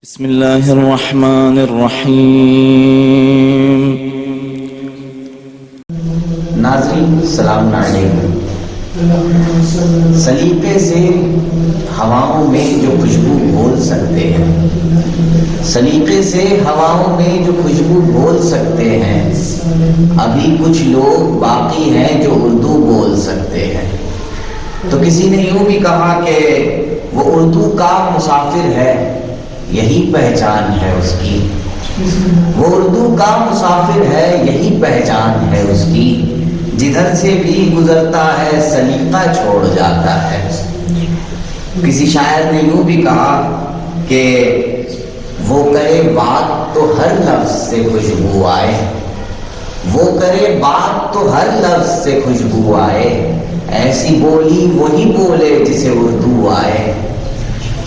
بسم اللہ الرحمن الرحیم۔ ناظرین سلام علیکم۔ سلیقے سے ہواؤں میں جو خوشبو بول سکتے ہیں، سلیقے سے ہواؤں میں جو خوشبو بول سکتے ہیں، ابھی کچھ لوگ باقی ہیں جو اردو بول سکتے ہیں۔ تو کسی نے یوں بھی کہا کہ وہ اردو کا مسافر ہے، یہی پہچان ہے اس کی۔ وہ اردو کا مسافر ہے، یہی پہچان ہے اس کی، جدھر سے بھی گزرتا ہے سلیقہ چھوڑ جاتا ہے۔ کسی شاعر نے یوں بھی کہا کہ وہ کرے بات تو ہر لفظ سے خوشبو آئے، وہ کرے بات تو ہر لفظ سے خوشبو آئے، ایسی بولی وہی بولے جسے اردو آئے،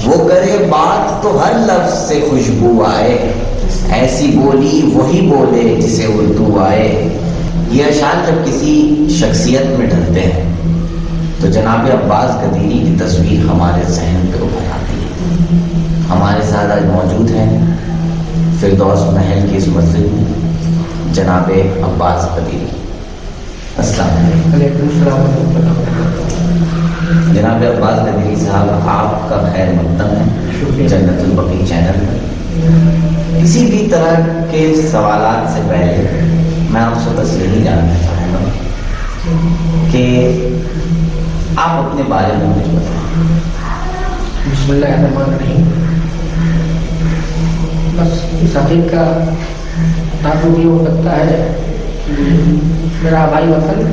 وہ کرے بات تو ہر لفظ سے خوشبو آئے، ایسی بولی وہی بولے جسے اردو آئے۔ یہ اشعار جب کسی شخصیت میں ڈھلتے ہیں تو جناب عباس قدیری کی تصویر ہمارے ذہن پہ ابھر آتی ہے۔ ہمارے ساتھ آج موجود ہیں فردوس محل کی اس مسجد میں جناب عباس قدیری۔ السلام علیکم۔ وعلیکم السلام ورحمۃ اللہ وبرکاتہ۔ جناب عباس قدیری صاحب، آپ کا خیر مقدم ہے جنت البقیع چینل پر۔ کسی بھی طرح کے سوالات سے پہلے میں آپ سے بس یہی جاننا چاہوں گا کہ آپ اپنے بارے میں مجھے بتائیں۔ بسم اللہ الرحمن الرحیم۔ بس اس حقیق کا تعلق یہ ہو سکتا ہے کہ میرا آبائی وطن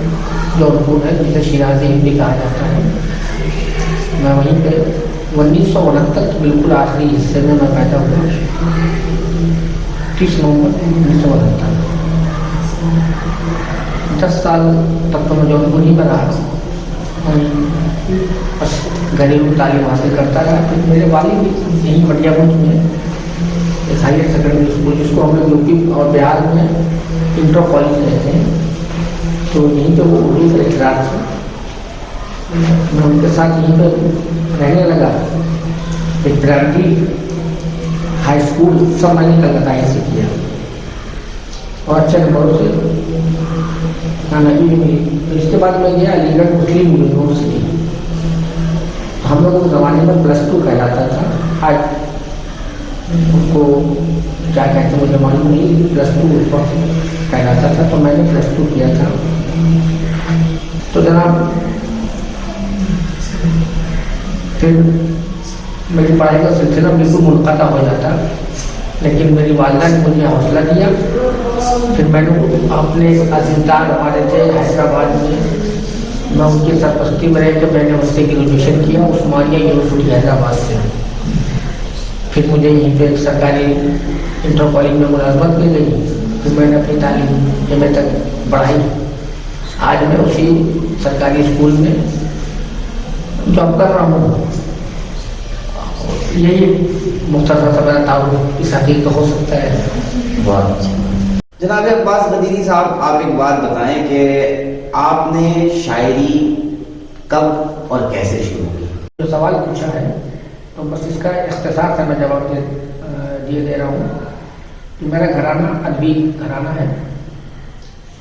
جونپور ہے، جسے شیرازی بھی کہا جاتا ہے۔ میں وہیں پہ 1969 بالکل آخری حصے میں پیدا ہوا، 30 نومبر 1969۔ 10 سال تک تو میں جونپور ہی میں رہا، بس گھریلو تعلیم حاصل کرتا رہا۔ پھر میرے والد بھی یہیں مٹیا گنج میں ہائر سیکنڈری اسکول، جس کو ہم لوگ یو پی اور بہار میں انٹر کالج کہتے ہیں، تو یہیں پہ وہ اردو کے لیکچرار تھے۔ میں ان کے ساتھ یہیں پہ رہنے لگا۔ پھر پرائمری ہائی اسکول سب میں نے کلکتہ سے کیا اور اچھے نمبروں سے کامیابی بھی ملی۔ اس کے بعد میں گیا علی گڑھ مسلم یونیورسٹی۔ ہم لوگ اس زمانے میں +2 کہلاتا تھا، آج اس کو کیا کہتے ہیں مجھے معلوم نہیں، +2 اس وقت کہلاتا تھا، تو میں نے +2 کیا تھا۔ تو جناب پھر میری پڑھائی کا سلسلہ بالکل منقطع ہو جاتا، لیکن میری والدہ نے مجھے حوصلہ دیا۔ پھر میں نے اپنے عزیزدار ہمارے تھے حیدرآباد میں ان کی سرپرستی میں رہ کے میں نے اس سے گریجویشن کیا عثمانیہ یونیورسٹی حیدرآباد سے۔ پھر مجھے یہیں پہ ایک سرکاری انٹر کالج میں ملازمت مل گئی۔ پھر میں نے اپنی تعلیم ایم اے تک بڑھائی۔ آج میں اسی سرکاری اسکول میں جاب کر رہا ہوں۔ یہی مختصر سا میرا تعارف اس حقیقت ہو سکتا ہے۔ بہت اچھا۔ جناب عباس قدیری صاحب، آپ ایک بات بتائیں کہ آپ نے شاعری کب اور کیسے شروع کی؟ جو سوال پوچھا ہے تو بس اس کا اختصار سے میں جواب دے رہا ہوں کہ میرا گھرانہ ادبی گھرانہ ہے،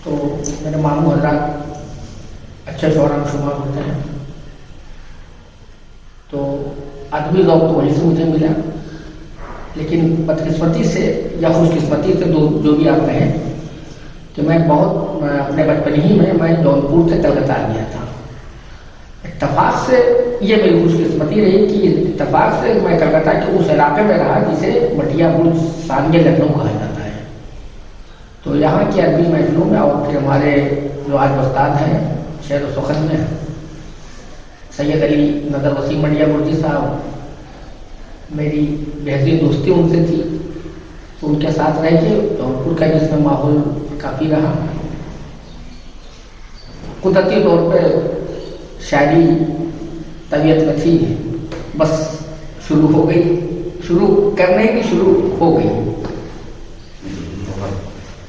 تو میرے ماموں حضرات اچھے شعراء میں شمار ہوتے ہیں، تو ادبی ذوق تو وہیں سے مجھے ملا۔ لیکن بدقسمتی سے یا خوش قسمتی سے جو بھی آپ کہیں کہ میں اپنے بچپن ہی میں جونپور سے کلکتہ آ گیا تھا۔ اتفاق سے یہ میری خوش قسمتی رہی کہ اتفاق سے میں کلکتہ کے اس علاقے میں رہا جسے مٹیا برج سانگے لکھنؤ کہا جاتا ہے۔ تو یہاں کی ادبی محفلوں میں اور پھر ہمارے جو آج استاد ہیں شعر و سخن میں سید علی نظر وسیم مٹیا برجی صاحب، میری بہترین دوستی ان سے تھی، تو ان کے ساتھ رہ کے جونپور کا جس میں ماحول کافی رہا۔ قدرتی طور پہ شاعری طبیعت میں تھی، بس شروع ہو گئی، شروع کرنے کی شروع ہو گئی۔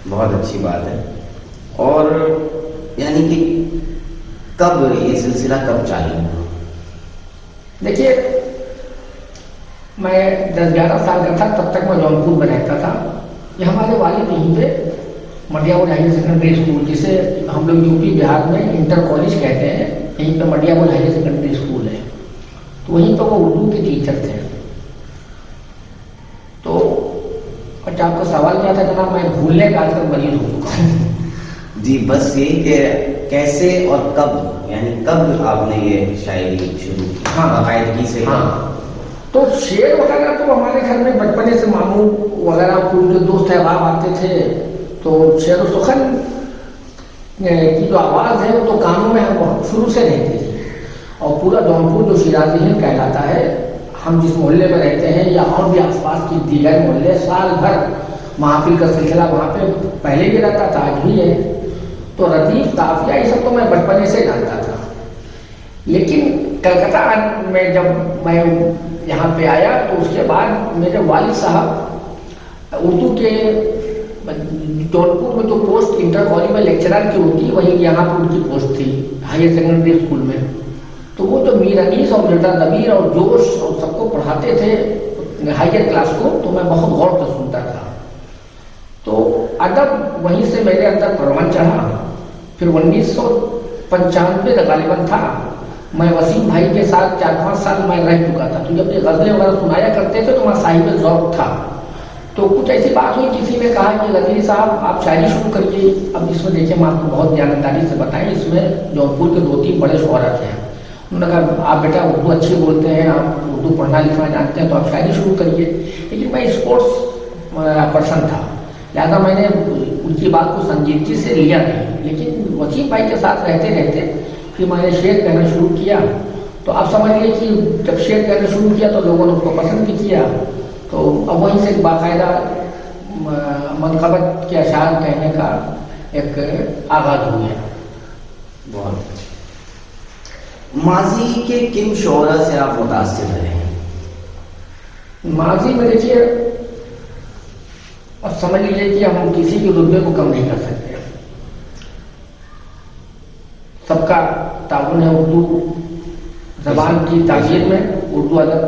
بہت اچھی بات ہے۔ اور یعنی کہ کب یہ سلسلہ کب چالو ہوا؟ دیکھیے میں 10-11 سال کا تھا، تب تک میں جونپور میں رہتا تھا. یہ ہمارے والد یہیں پہ مڈیاول ہائر سیکنڈری اسکول، جسے ہم لوگ یو پی بہار میں انٹر کالج کہتے ہیں، یہیں پہ مڈیاول ہائر سیکنڈری اسکول ہے، تو وہیں پہ وہ اردو کے ٹیچر تھے. تو اچھا، آپ کا سوال کیا تھا جناب؟ میں بھولنے کا آج کل مریض ہو چکا ہوں. جی بس یہ کہ کیسے اور کب، یعنی کب آپ نے یہ شاعری شروع کی؟ ہاں، باقاعدگی سے. ہاں، تو شعر وغیرہ تو ہمارے گھر میں بچپنے سے ماموں وغیرہ پورے جو دوست احباب آتے تھے، تو شعر و سخن کی جو آواز ہے وہ تو کانوں میں بہت شروع سے رہتی تھی. اور پورا جونپور جو شیرازی ہند کہلاتا ہے، ہم جس محلے میں رہتے ہیں یا اور بھی آس پاس کی دیگر محلے، سال بھر محافل کا سلسلہ وہاں پہ پہلے بھی رہتا تھا، آج بھی ہے. تو ردیف، قافیہ، یہ سب تو میں بچپنے سے جانتا تھا. لیکن کلکتہ میں جب میں یہاں پہ آیا تو اس کے بعد میرے والد صاحب اردو کے جونپور میں جو پوسٹ انٹر کالج میں لیکچرر کی ہوتی، وہیں یہاں پہ ان کی پوسٹ تھی ہائر سیکنڈری اسکول میں. تو وہ جو میر انیس اور مرزا ضمیر اور جوش اور سب کو پڑھاتے تھے ہائر کلاس کو، تو میں بہت غور سے سنتا تھا. تو ادب وہیں سے میرے اندر پروان چڑھا. پھر 1995 غالباً تھا، میں وسیم بھائی کے ساتھ 4-5 سال میں رہ چکا تھا. تو جب یہ غزلیں وغیرہ سنایا کرتے تھے تو وہاں صاحب ذوق تھا. تو کچھ ایسی بات ہوئی، کسی نے کہا کہ غزلی صاحب آپ شاعری شروع کریے. اب اس میں دیکھیں، ہم آپ کو بہت جانکاری سے بتائیں، اس میں جونپور کے 2-3 بڑے شعراء تھے. انہوں نے کہا آپ بیٹا اردو اچھی بولتے ہیں، آپ اردو پڑھنا لکھنا جانتے ہیں، تو آپ شاعری شروع کریے. لیکن میں اسپورٹس پرسن تھا، لہٰذا میں نے ان کی بات کو سنجیدگی سے لیا نہیں. لیکن وسیم بھائی کے ساتھ رہتے رہتے پھر میں نے شعر کہنا شروع کیا. تو آپ سمجھیے کہ جب شعر کہنا شروع کیا تو لوگوں نے اس کو پسند بھی کیا. تو اب وہیں سے باقاعدہ منقبت کے اشعار کہنے کا ایک آغاز ہو گیا. بہت ماضی کے کن شعراء سے آپ متاثر رہے ہیں؟ ماضی میں دیکھیے، اب سمجھ لیجیے کہ ہم کسی کے رتبے کو کم نہیں کر سکتے. سب کا تعاون ہے اردو زبان کی تعمیر میں، اردو ادب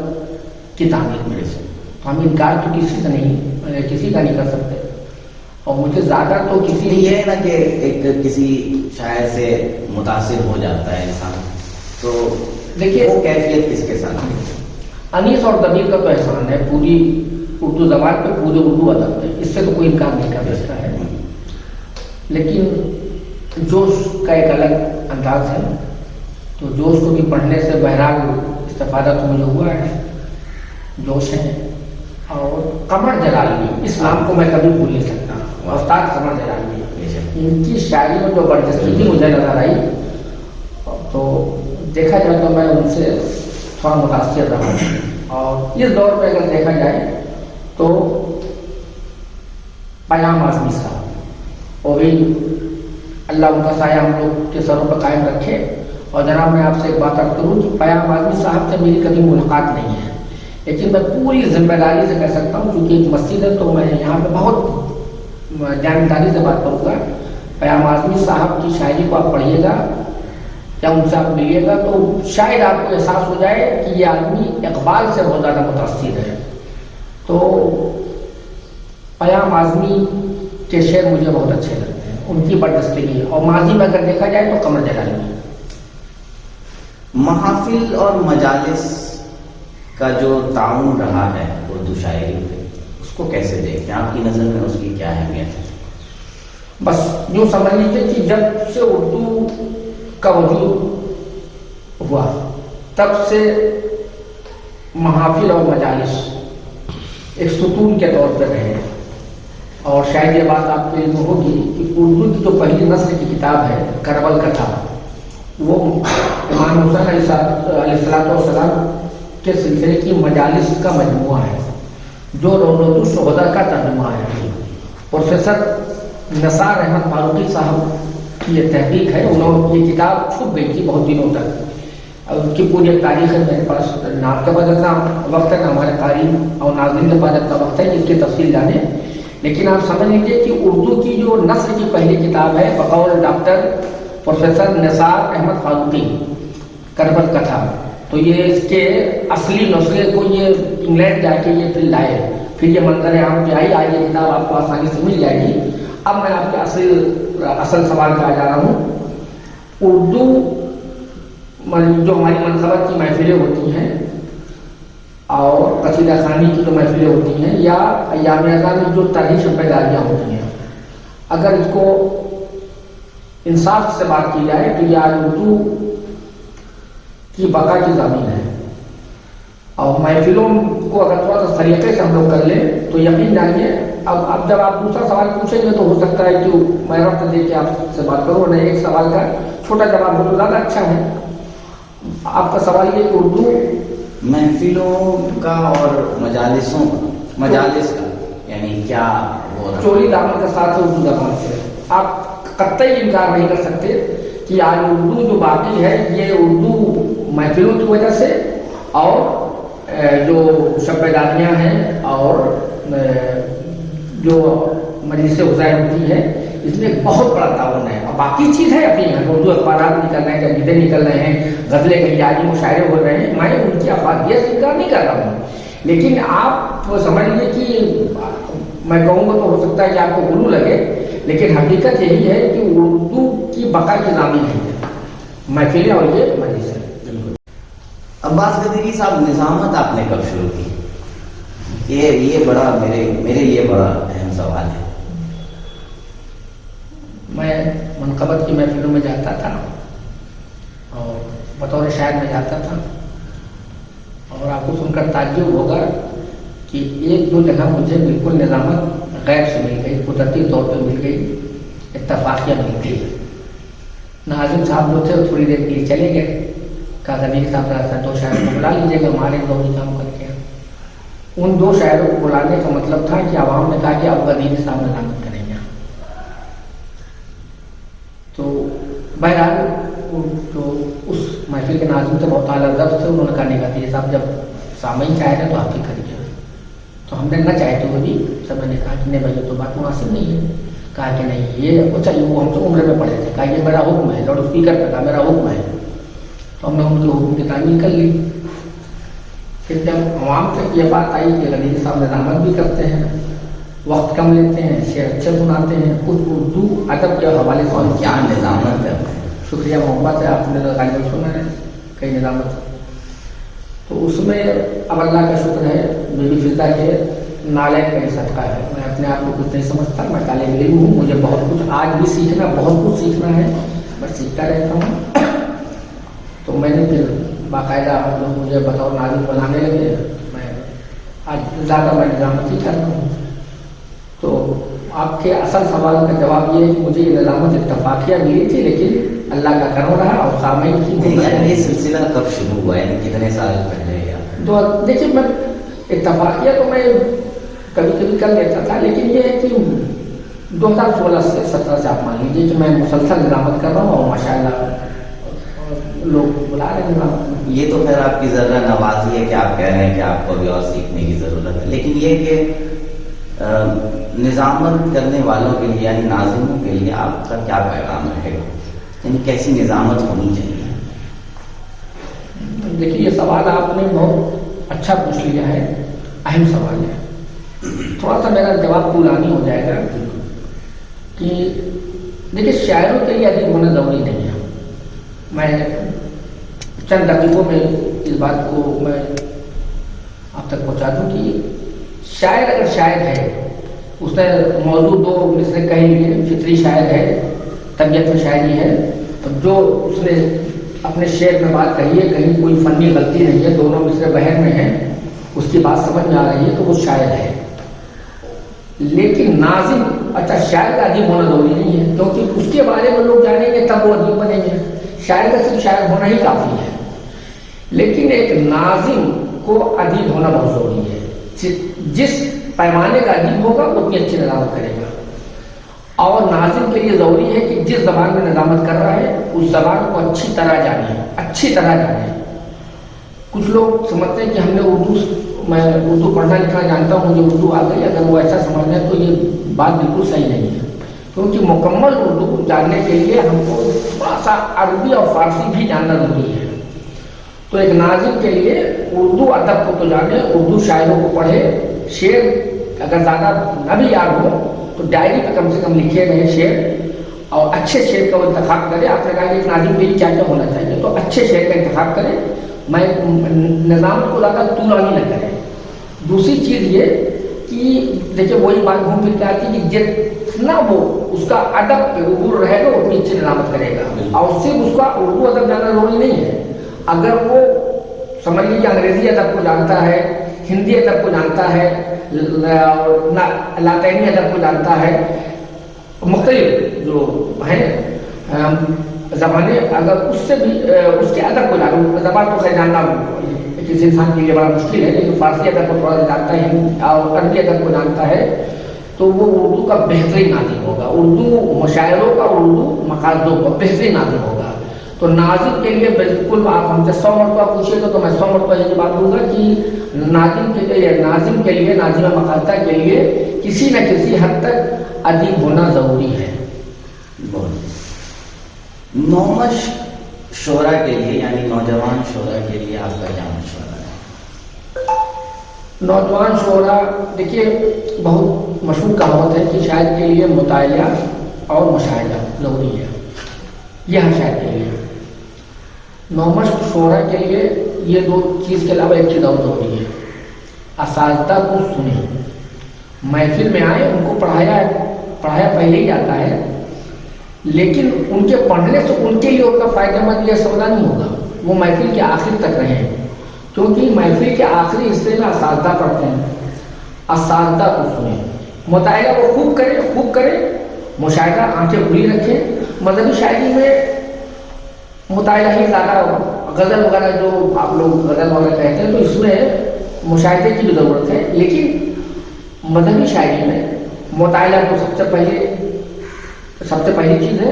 کی تعمیر میں. تو ہم انکار تو کسی کا نہیں کر سکتے. اور مجھے زیادہ تو کسی یہ ہے نا کہ ایک کسی شاعر سے متاثر ہو جاتا ہے انسان، تو دیکھیے وہ کیفیت کس کے ساتھ ہے؟ انیس اور ضمیر کا تو احسان ہے پوری اردو زبان پہ، پورے اردو ادب پہ، اس سے تو کوئی انکار نہیں کر سکتا ہے. لیکن جوش کا ایک الگ انداز ہے، تو جوش کو بھی پڑھنے سے بہرحال استفادہ تو مجھے ہوا ہے. جوش ہے. اور قمر جلالی، اس نام کو میں کبھی بھول نہیں سکتا. استاد قمر جلالی، ان کی شاعری میں جو برجستگی مجھے نظر آئی، تو دیکھا جائے تو میں ان سے تھوڑا متاثر رہا. اور اس دور میں اگر دیکھا جائے تو پیام اعظمی صاحب، وہ بھی اللہ ان کا سایہ ہم لوگ کے سروں پر قائم رکھے. اور جناب میں آپ سے ایک بات عرض کروں کہ پیام اعظمی صاحب سے میری کبھی ملاقات نہیں ہے، لیکن میں پوری ذمہ داری سے کہہ سکتا ہوں، کیونکہ ایک مسجد ہے تو میں یہاں پہ بہت جانکاری سے بات کروں گا. پیام اعظمی صاحب کی شاعری کو آپ پڑھیے گا یا ان سے آپ ملیے گا تو شاید آپ کو احساس ہو جائے کہ یہ آدمی اقبال سے بہت زیادہ متاثر ہے. تو پیام اعظمی کے شعر مجھے بہت اچھے لگتے ہیں، ان کی برجستگی. اور ماضی میں اگر دیکھا جائے تو قمر جلالی. محافل اور مجالس کا جو تعاون رہا ہے اردو شاعری پہ، اس کو کیسے دیکھتے ہیں؟ آپ کی نظر میں اس کی کیا اہمیت ہے؟ بس یوں سمجھ لیجیے کہ جب سے اردو کا وجود ہوا تب سے محافل اور مجالس ایک ستون کے طور پہ رہے. اور شاید یہ بات آپ کو علم ہوگی کہ اردو کی جو پہلی نسل کی کتاب ہے کربل کتھا، وہ امام حسین علیہ السلام کے سلسلے کی مجالس کا مجموعہ ہے، جو روضۃ الشہداء کا ترجمہ ہے. پروفیسر نثار احمد فاروقی صاحب کی یہ تحقیق ہے. انہوں یہ کتاب چھپ گئی تھی بہت دنوں تک، اس کی پوری ایک تاریخ ہے میرے پاس. آپ کے پاس اتنا وقت ہے نہ ہمارے قاری اور ناظرین کے پاس اتنا وقت ہے جس کی تفصیل جانے. لیکن آپ سمجھ لیجیے کہ اردو کی جو نثر کی پہلی کتاب ہے بقول ڈاکٹر پروفیسر نثار احمد فاروقی، کربل کتھا، تو یہ اس کے اصلی نسخے کو یہ انگلینڈ جا کے یہ پھر لائے، پھر یہ منظر عام پہ آئی، آج یہ کتاب آپ کو آسانی سے مل جائے گی۔ اب میں آپ کے اصل سوال پہ آ جا رہا ہوں۔ اردو جو ہماری منصبت کی محفلیں ہوتی ہیں اور قصیدہ خوانی کی جو محفلیں ہوتی ہیں یا ایام رضا میں جو طرحی شب بیداریاں ہوتی ہیں، اگر اس کو انصاف سے بات کی جائے تو یہ آج اردو کی بقا کی ضامین ہے، اور محفلوں کو اگر تھوڑا سا طریقے سے ہم لوگ کر لیں تو یقین جانیے اب جب آپ دوسرا سوال پوچھیں گے تو ہو سکتا ہے کہ میں ربط دے کے آپ سے بات کروں، اور ایک سوال کا چھوٹا جواب ہو تو زیادہ اچھا ہے۔ آپ کا سوال یہ کہ اردو محفلوں کا اور مجالس کا یعنی کیا وہ چوری دامن کے ساتھ اردو زبان سے آپ قطعی انکار نہیں کر سکتے کہ آج اردو جو باقی ہے یہ اردو محفلوں کی وجہ سے اور جو شب بیداریاں ہیں اور جو مجلس عزائر ہوتی ہے اس میں بہت بڑا تعاون ہے، اور باقی چیز ہے اپنی اردو اخبارات نکل رہے ہیں، جریدے نکل رہے ہیں، غزلیں کہیں جاری مشاعرے ہو رہے ہیں، میں ان کی افادیت سے انکار نہیں کر رہا ہوں، لیکن آپ سمجھ لیجیے کہ میں کہوں گا تو ہو سکتا ہے کہ آپ کو غلو لگے، لیکن حقیقت یہی ہے کہ اردو کی بقا کی ضامن ہے محفلیں اور یہ مجلس ہے۔ عباس قدیری صاحب، نظامت آپ نے کب شروع کی؟ یہ بڑا میرے لیے بڑا اہم سوال ہے۔ میں منقبت کی محفلوں میں جاتا تھا اور بطور شاعر میں جاتا تھا، اور آپ کو سن کر تعجب ہوگا کہ ایک دو جگہ مجھے بالکل نظامت غیر سے مل گئی، قدرتی طور پہ مل گئی، اتفاقیہ مل گئی۔ ناظم صاحب جو تھے تھوڑی دیر کے لیے چلے گئے، کہا غنی صاحب ذرا دو شاعروں کو بلا لیجیے گا، ہمارے ضروری کام کر کے۔ ان دو شاعروں کو بلانے کا مطلب تھا کہ عوام نے کہا کہ اب غنی صاحب نظامت کریں گے، تو بہرحال جو اس محفل کے ناظم سے بہت اعلیٰ ضبط تھے، انہوں نے کہا نہیں غنی صاحب جب سامعین چاہے تھے تو آپ ہی کریے، تو ہم نے نہ چاہتے ہوئے بھی سب نے کہا کہ نہیں بھائی تو بات مناسب نہیں ہے، کہا کہ نہیں یہ اچھا وہ ہم تو عمرے میں پڑھے تھے، کہا یہ میرا حکم ہے، لاؤڈ اسپیکر پہ کہا میرا حکم ہے، تو ہم نے ان کے حکم کی تعمیل کر لی۔ پھر جب عوام تک یہ بات آئی کہ غنی صاحب نظامت بھی کرتے ہیں، وقت کم لیتے ہیں، شعر اچھے سناتے ہیں، کچھ اردو ادب کے حوالے سے کیا نظامت ہے؟ شکریہ محبت ہے، آپ نے غالباً سنا ہے کئی نظامت، تو اس میں اب اللہ کا شکر ہے بی بی فضا کے نالین کا ہی صدقہ ہے، میں اپنے آپ کو کچھ نہیں سمجھتا، میں طالب علم ہوں، مجھے بہت کچھ آج بھی سیکھنا، بہت کچھ سیکھنا ہے، میں سیکھتا رہتا ہوں۔ تو میں نے پھر باقاعدہ آپ لوگ مجھے بطور ناظم بنانے لگے، میں آج زیادہ میں نظامت ہی کرتا ہوں۔ تو آپ کے اصل سوال کا جواب یہ ہے کہ مجھے یہ نظامت اتفاقیہ ملی تھی، لیکن اللہ کا کرم رہا اور سامعین کی یہ سلسلہ کب شروع ہوا ہے؟ کتنے سال پہلے؟ دیکھیے میں اتفاقیہ تو میں کبھی کبھی کر لیتا تھا، لیکن یہ ہے کہ 2016 سے 17 سے آپ مان لیجیے کہ میں مسلسل نظامت کر رہا ہوں، اور ماشاء اللہ لوگ بلا رہے ہیں۔ یہ تو پھر آپ کی ذرہ نوازی ہے کہ آپ کہہ رہے ہیں کہ آپ کو ابھی اور سیکھنے کی ضرورت ہے، لیکن یہ کہ نظامت کرنے والوں کے لیے یعنی ناظموں کے لیے آپ کا کیا پیغام رہے گا، یعنی کیسی نظامت ہونی چاہیے؟ دیکھیے یہ سوال آپ نے بہت اچھا پوچھ لیا ہے، اہم سوال ہے، تھوڑا سا میرا جواب طولانی ہو جائے گا کہ دیکھیے شاعروں کے لیے ادیب ہونا ضروری نہیں ہے، میں چند دقیقوں میں اس بات کو میں آپ تک پہنچا دوں کہ شاعر اگر شاعر ہے، اس نے موضوع دو مصرے کہیں لیے، فطری شاعر ہے، طبیعت میں شاعری ہے، تو جو اس نے اپنے شعر میں بات کہی ہے، کہیں کوئی فنی غلطی نہیں ہے، دونوں مصرے بہر میں ہیں، اس کی بات سمجھ میں آ رہی ہے تو وہ شاعر ہے۔ لیکن ناظم اچھا شاعر کا ادیب ہونا ضروری نہیں ہے، کیونکہ اس کے بارے میں لوگ جانیں گے تب وہ ادیب بنیں گے، شاعر کا صرف شاعر ہونا ہی کافی ہے، لیکن ایک ناظم کو ادیب ہونا بہت ضروری ہے، جس پیمانے کا ادیب ہوگا اتنی اچھی نظامت کرے گا، اور ناظم کے لیے ضروری ہے کہ جس زبان میں نظامت کر رہا ہے اس زبان کو اچھی طرح جانے۔ کچھ لوگ سمجھتے ہیں کہ ہم نے میں اردو پڑھنا لکھنا جانتا ہوں، مجھے اردو آ گئی، اگر وہ ایسا سمجھ رہے ہیں تو یہ بات بالکل صحیح نہیں ہے، کیونکہ مکمل اردو جاننے کے لیے ہم کو تھوڑا سا عربی اور فارسی بھی جاننا ضروری ہے۔ تو ایک ناظم کے لیے اردو ادب کو تو جانے, اردو شاعروں کو پڑھے, شعر اگر زیادہ نہ بھی یاد ہو تو ڈائری پہ کم سے کم لکھے گئے شعر, اور اچھے شعر کا وہ انتخاب کرے. آپ نے کہا کہ ایک ناظم کے لیے کیا کیا ہونا چاہیے, تو اچھے شعر کا انتخاب کرے, میں نظام کو زیادہ طولانی نہ کرے. دوسری چیز یہ کہ دیکھیے وہی بات گھوم پھر کے آتی ہے کہ جتنا وہ اس کا ادب پہ عبور رہے گا اتنی اچھی نظامت کرے گا, اور صرف اس کا اردو ادب جاننا ضروری نہیں ہے. اگر وہ سمجھ لیجیے انگریزی ادب کو جانتا ہے, ہندی ادب کو جانتا ہے, لاطینی ادب کو جانتا ہے, مختلف جو ہیں زبانیں, اگر اس سے بھی اس کے ادب کو جانا, زبان تو خیر جاننا کسی انسان کے لیے بڑا مشکل ہے, لیکن فارسی ادب کو تھوڑا سا جانتا ہے اور عربی ادب کو جانتا ہے, تو وہ اردو کا بہترین ناظم ہوگا, اردو مشاعروں کا, اردو مقاصدوں کا بہترین ناظم ہوگا. تو ناظم کے لیے بالکل آپ ہم سے 100 مرتبہ پوچھیے تو میں 100 مرتبہ یہ بات دوں گا کہ ناظم کے لیے ناظم مقاصدہ کے لیے کسی نہ کسی حد تک ادیب ہونا ضروری ہے. نومش شعرا کے لیے یعنی نوجوان شعرا کے لیے آپ کا کیا مشورہ ہے؟ نوجوان شعرا دیکھیے بہت مشہور کہاوت ہے کہ شاعر کے لیے مطالعہ اور مشاہدہ ضروری ہے. یہ ہر شاعر کے لیے, نومش شعرا کے لیے یہ دو چیز کے علاوہ ایک چیز اور ضروری ہے. اساتذہ کو سنیں, محفل میں آئے, ان کو پڑھایا پہلے ہی جاتا ہے, لیکن ان کے پڑھنے سے ان کے لیے ان کا فائدہ مند یہ سودا نہیں ہوگا. وہ محفل کے آخر تک رہیں, کیونکہ محفل کے آخری حصے میں اساتذہ پڑھتے ہیں. اساتذہ کو سنیں, مطالعہ وہ خوب کرے, مشاہدہ آنکھیں کھلی رکھیں. مذہبی شاعری میں مطالعہ ہی زیادہ, غزل وغیرہ جو آپ لوگ غزل وغیرہ کہتے ہیں تو اس میں مشاہدے کی بھی ضرورت ہے, لیکن مذہبی شاعری میں مطالعہ تو سب سے پہلی چیز ہے.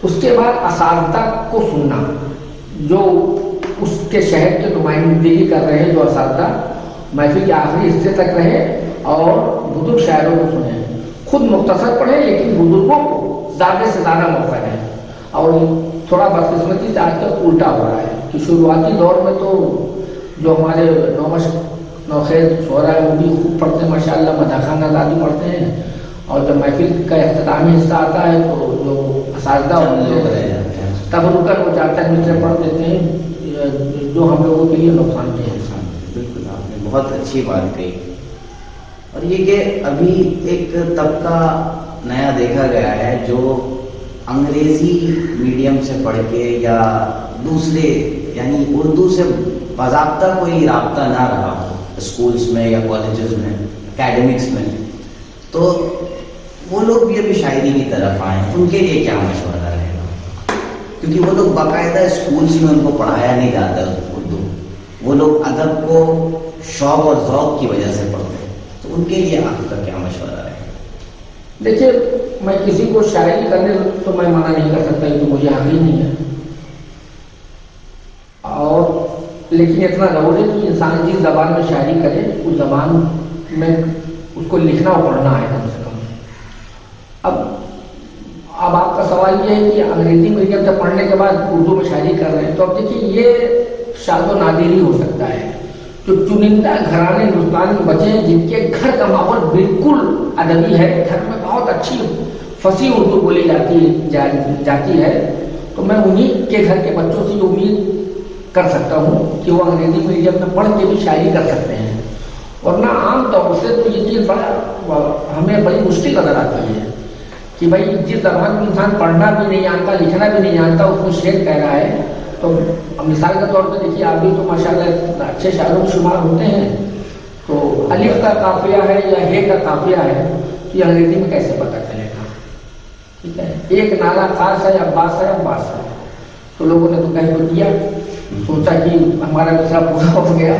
اس کے بعد اساتذہ کو سننا, جو اس کے شہر کے نمائندگی کر رہے ہیں, جو اساتذہ محفل کے آخری حصے تک رہے اور بزرگ شاعروں کو سنیں. خود مختصر پڑھیں لیکن بزرگوں کو زیادہ سے زیادہ موقع دیں. اور تھوڑا بدقسمتی سے آج کل الٹا ہو رہا ہے کہ شروعاتی دور میں تو جو ہمارے نوخیز شعرا ہے وہ بھی خوب پڑھتے ہیں ماشاء اللہ, مداخان آزادی پڑھتے ہیں, اور جب محفل کا اختتامی حصہ آتا ہے تو جو اساتذہ ہوتے ہیں تب رک کر وہ 4 متر پڑھ دیتے ہیں, جو ہم لوگوں کے لیے نقصان دہ ہے. بالکل آپ نے بہت اچھی بات کہی. اور یہ کہ ابھی ایک طبقہ نیا دیکھا گیا ہے جو انگریزی میڈیم سے پڑھ کے یا دوسرے یعنی اردو سے باضابطہ کوئی رابطہ نہ رہا ہو اسکولس میں یا کالجز میں, اکیڈمکس میں, تو وہ لوگ بھی ابھی شاعری کی طرف آئے ہیں. ان کے لیے کیا مشورہ رہے گا؟ کیونکہ وہ لوگ باقاعدہ اسکولس میں ان کو پڑھایا نہیں جاتا اردو, وہ لوگ ادب کو شوق اور ذوق کی وجہ سے پڑھتے ہیں. تو ان کے لیے آپ کا کیا مشورہ رہے گا؟ دیکھیے میں کسی کو شاعری کرنے تو میں منع نہیں کر سکتا کہ مجھے آگے نہیں ہے, اور لیکن اتنا ضرور ہے کہ انسان جس زبان میں شاعری کرے اس زبان میں اس کو لکھنا اور پڑھنا ہے کم سے کم. اب آپ کا سوال یہ ہے کہ انگریزی میڈیم سے پڑھنے کے بعد اردو میں شاعری کر رہے ہیں, تو اب دیکھیے یہ شاذ و نادر ہی ہو سکتا ہے. جو چنندہ گھرانے ہندوستان میں بچے ہیں جن کے گھر کا ماحول بالکل ادبی ہے, گھر میں بہت اچھی فصیح اردو بولی جاتی ہے, تو میں انہی کے گھر کے بچوں سے یہ امید کر سکتا ہوں کہ وہ انگریزی میڈیم میں پڑھ کے بھی شاعری کر سکتے ہیں. ورنہ عام طور سے تو یہ چیز ہمیں بڑی مشکل نظر آتی ہے کہ بھائی جس زبان میں انسان پڑھنا بھی نہیں جانتا, لکھنا بھی نہیں جانتا, اس کو شعر کہہ رہا ہے. تو مثال کے طور پہ دیکھیے آپ بھی تو ماشاءاللہ اچھے شاعروں میں شمار ہوتے ہیں, تو الف کا قافیہ ہے یا ہے کا قافیہ ہے, تو یہ انگریزی میں کیسے پتہ چلے گا؟ ٹھیک ہے, ایک نالا خاص ہے, عباس ہے, تو لوگوں نے تو کہیں کو کیا, سوچا کہ ہمارا مصرع پورا ہو گیا,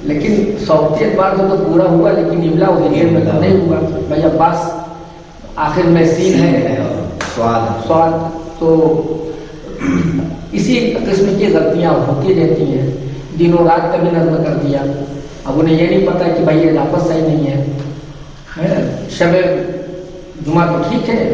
لیکن صوتی اعتبار سے تو پورا ہوا, لیکن املا و غیرت میں تو نہیں ہوا. بھائی عباس آخر میں سین ہے, سوال, تو اسی قسم کی غلطیاں ہوتی رہتی ہیں. دنوں رات کا بھی نظم کر دیا, اب انہیں یہ نہیں پتا کہ بھائی یہ لفظ صحیح نہیں ہے. شب جمعہ تو ٹھیک ہے,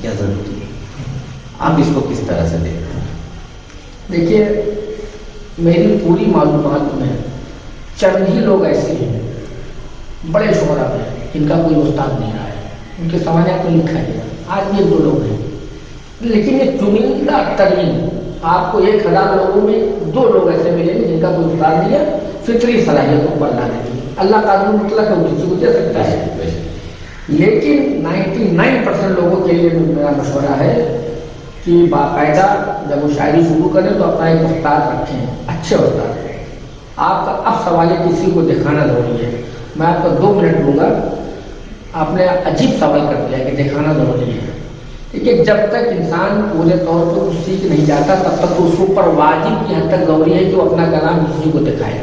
کیا ضروری ہے؟ آپ اس کو کس طرح سے دیکھتے ہیں؟ دیکھیے میری پوری معلومات میں چند ہی لوگ ایسے ہیں بڑے شعراء میں جن کا کوئی استاد نہیں رہا ہے، ان کے سوانحات میں لکھا گیا، آج بھی 2 لوگ ہیں، لیکن یہ چنندہ ترین آپ کو 1000 لوگوں میں 2 لوگ ایسے ملیں گے جن کا کوئی استاد نہیں ہے، فطری صلاحیتوں کو اللہ نے دی، اللہ قادر مطلق ہے، وہ کسی کو دے سکتا ہے، لیکن 99% لوگوں کے لیے میرا مشورہ ہے کہ باقاعدہ جب وہ شاعری شروع کریں تو اپنا ایک استاد رکھیں، اچھے استاد۔ آپ کا اب سوال ہے کسی کو دکھانا ضروری ہے، میں آپ کا 2 منٹ لوں گا۔ آپ نے عجیب سوال کر دیا کہ دکھانا ضروری ہے۔ دیکھیے جب تک انسان پورے طور پر کچھ سیکھ نہیں جاتا تب تک اس کے اوپر واجب کی حد تک ضروری ہے کہ وہ اپنا کلام کسی کو دکھائے،